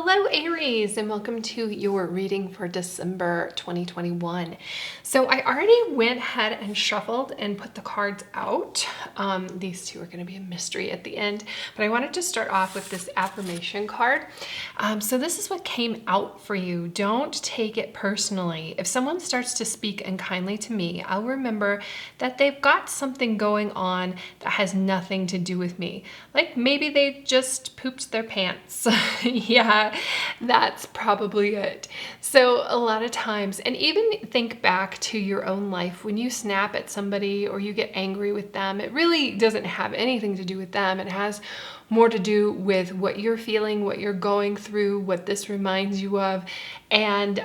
Hello Aries, and welcome to your reading for December 2021. So I already went ahead and shuffled and put the cards out. These two are going to be a mystery at the end, but I wanted to start off with this affirmation card. So this is what came out for you. Don't take it personally. If someone starts to speak unkindly to me, I'll remember that they've got something going on that has nothing to do with me. Like maybe they just pooped their pants. Yeah, that's probably it. So a lot of times, and even think back to your own life, when you snap at somebody or you get angry with them, it really doesn't have anything to do with them. It has more to do with what you're feeling, what you're going through, what this reminds you of. And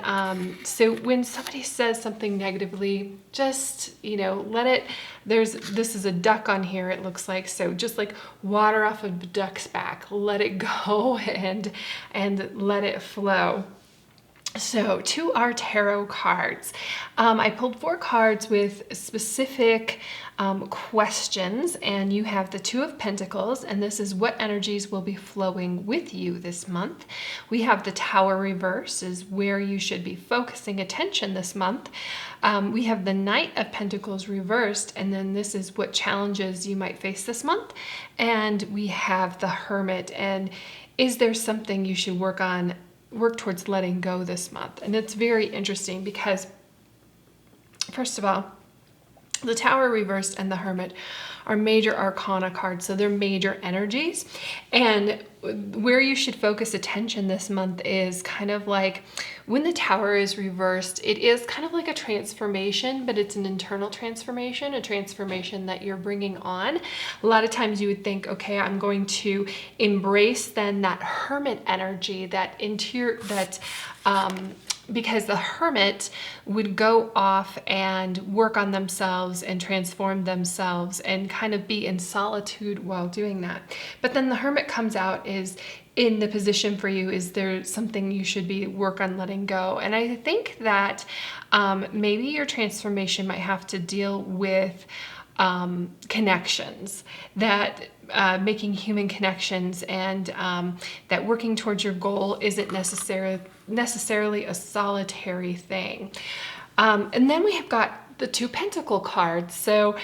so when somebody says something negatively, just, let it, this is a duck on here, it looks like, so just like water off a duck's back, let it go and let it flow. So to our tarot cards, I pulled 4 cards with specific questions, and you have the Two of Pentacles, and this is what energies will be flowing with you this month. We have the Tower reverse, is where you should be focusing attention this month. We have the Knight of Pentacles reversed, and then this is what challenges you might face this month. And we have the Hermit, and is there something you should work towards letting go this month? And it's very interesting because, first of all, the Tower reversed and the Hermit are major arcana cards, so they're major energies. And where you should focus attention this month is kind of like when the Tower is reversed, it is kind of like a transformation, but it's an internal transformation, a transformation that you're bringing on. A lot of times you would think, okay, I'm going to embrace then that Hermit energy, that interior, because the Hermit would go off and work on themselves and transform themselves and kind of be in solitude while doing that. But then the Hermit comes out is in the position for you, is there something you should be work on letting go? And I think that maybe your transformation might have to deal with connections, that making human connections, and that working towards your goal isn't necessarily a solitary thing. And then we have got the Two Pentacle cards. So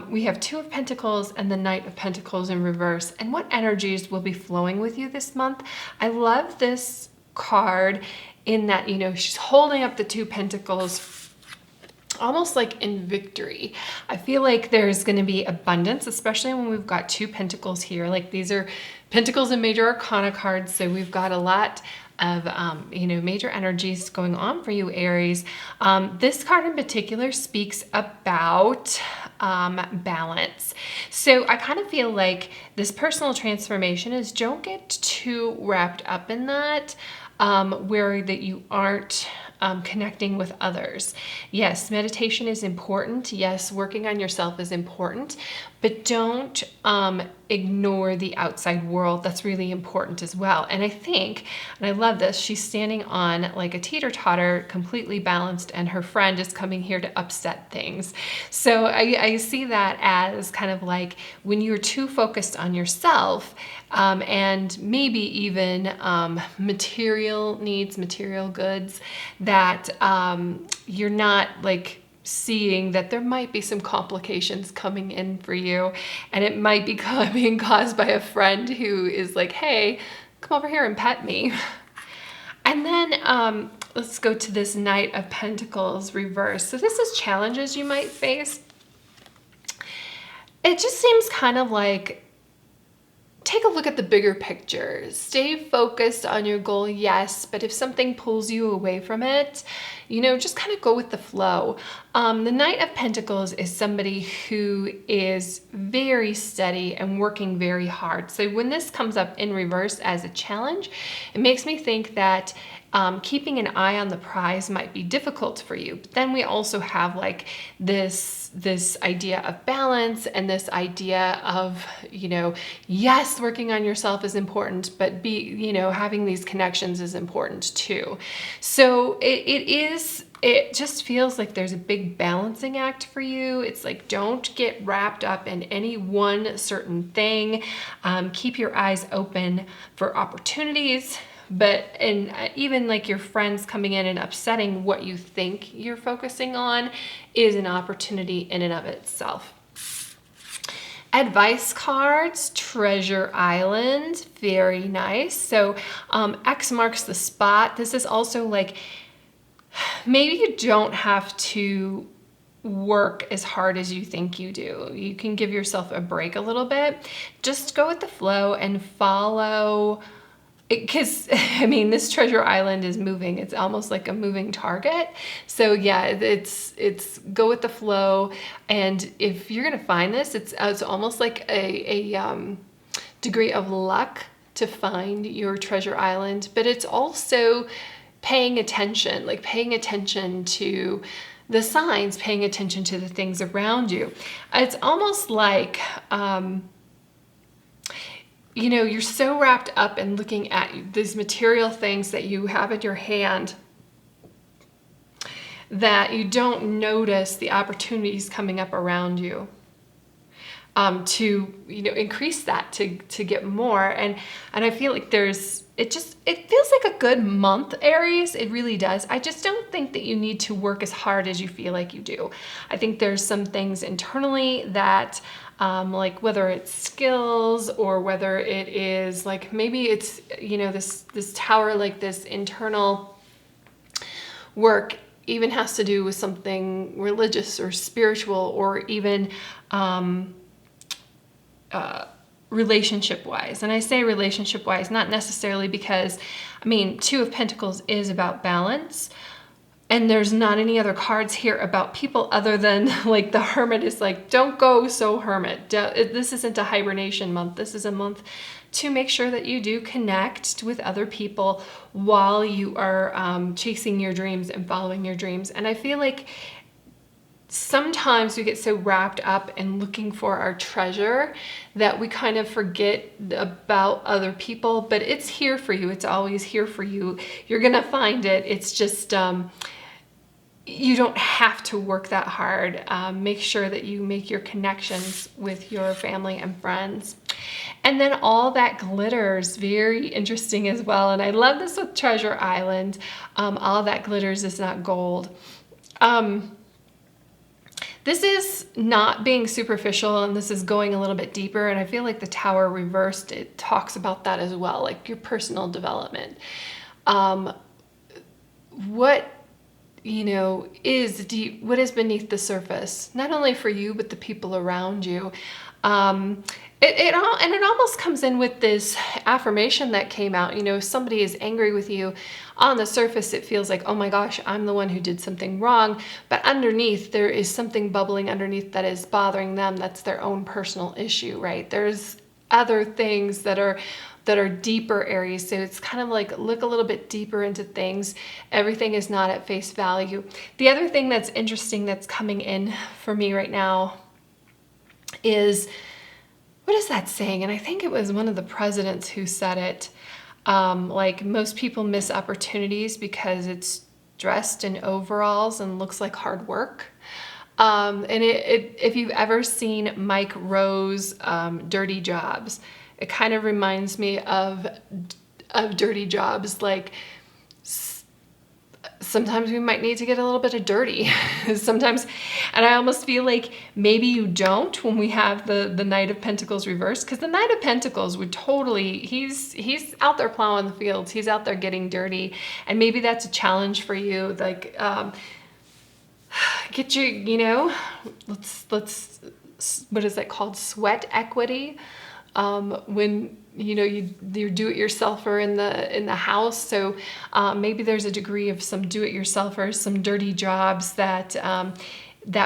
we have Two of Pentacles and the Knight of Pentacles in reverse. And what energies will be flowing with you this month? I love this card in that, she's holding up the Two Pentacles almost like in victory. I feel like there's going to be abundance, especially when we've got Two Pentacles here. Like these are Pentacles and Major Arcana cards, so we've got a lot of major energies going on for you, Aries. This card in particular speaks about balance. So I kind of feel like this personal transformation is, don't get too wrapped up in that, where that you aren't connecting with others. Yes, meditation is important. Yes, working on yourself is important, but don't ignore the outside world. That's really important as well. And I think, and I love this, she's standing on like a teeter-totter, completely balanced, and her friend is coming here to upset things. So I see that as kind of like when you're too focused on yourself, and maybe even material needs, material goods, that you're not like seeing that there might be some complications coming in for you, and it might be being caused by a friend who is like, hey, come over here and pet me. And then let's go to this Knight of Pentacles reverse. So this is challenges you might face. It just seems kind of like, take a look at the bigger picture. Stay focused on your goal, yes, but if something pulls you away from it, just kind of go with the flow. The Knight of Pentacles is somebody who is very steady and working very hard. So when this comes up in reverse as a challenge, it makes me think that keeping an eye on the prize might be difficult for you. But then we also have like this idea of balance, and this idea of, yes, working on yourself is important, but having these connections is important too. So it just feels like there's a big balancing act for you. It's like, don't get wrapped up in any one certain thing. Keep your eyes open for opportunities, and even like your friends coming in and upsetting what you think you're focusing on is an opportunity in and of itself. Advice cards, Treasure Island, very nice. So X marks the spot. This is also like, maybe you don't have to work as hard as you think you do. You can give yourself a break a little bit. Just go with the flow and follow, because I mean, this treasure island is moving. It's almost like a moving target. So yeah, it's go with the flow. And if you're gonna find this, it's almost like a degree of luck to find your treasure island, but it's also paying attention, like paying attention to the signs, paying attention to the things around you. It's almost like, you know, you're so wrapped up in looking at these material things that you have in your hand that you don't notice the opportunities coming up around you. To, you know, increase that, to get more. And I feel like it feels like a good month, Aries. It really does. I just don't think that you need to work as hard as you feel like you do. I think there's some things internally that, like whether it's skills or whether it is like, maybe it's, you know, this tower, like this internal work even has to do with something religious or spiritual, or even, relationship wise. And I say relationship wise, not necessarily because, I mean, Two of Pentacles is about balance, and there's not any other cards here about people other than like the Hermit is like, don't go so hermit. This isn't a hibernation month. This is a month to make sure that you do connect with other people while you are chasing your dreams and following your dreams. And I feel like sometimes we get so wrapped up in looking for our treasure that we kind of forget about other people, but it's here for you. It's always here for you. You're gonna find it. It's just, you don't have to work that hard. Make sure that you make your connections with your family and friends. And then all that glitters, very interesting as well. And I love this with Treasure Island. All that glitters is not gold. This is not being superficial, and this is going a little bit deeper. And I feel like the Tower reversed, it talks about that as well, like your personal development. What, you know, is deep, what is beneath the surface, not only for you, but the people around you. It almost comes in with this affirmation that came out. You know, if somebody is angry with you, on the surface it feels like, oh my gosh, I'm the one who did something wrong, but underneath there is something bubbling underneath that is bothering them. That's their own personal issue, right? There's other things that are deeper, Aries. So it's kind of like, look a little bit deeper into things. Everything is not at face value. The other thing that's interesting that's coming in for me right now is, what is that saying? And I think it was one of the presidents who said it. Like, most people miss opportunities because it's dressed in overalls and looks like hard work. And if you've ever seen Mike Rowe's Dirty Jobs, it kind of reminds me of dirty jobs. Like, sometimes we might need to get a little bit of dirty sometimes. And I almost feel like maybe you don't when we have the Knight of Pentacles reversed, because the Knight of Pentacles would totally, he's out there plowing the fields. He's out there getting dirty. And maybe that's a challenge for you. Like, get your, you know, let's, what is that called? Sweat equity. When, you know, you're do-it-yourselfer in the house. So maybe there's a degree of some do-it-yourselfers, some dirty jobs that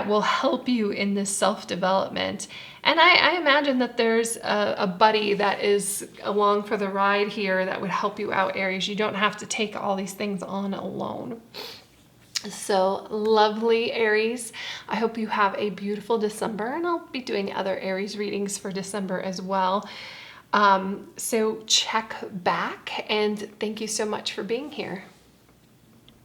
will help you in this self-development. And I imagine that there's a buddy that is along for the ride here that would help you out, Aries. You don't have to take all these things on alone. So lovely, Aries. I hope you have a beautiful December, and I'll be doing other Aries readings for December as well. So check back, and thank you so much for being here.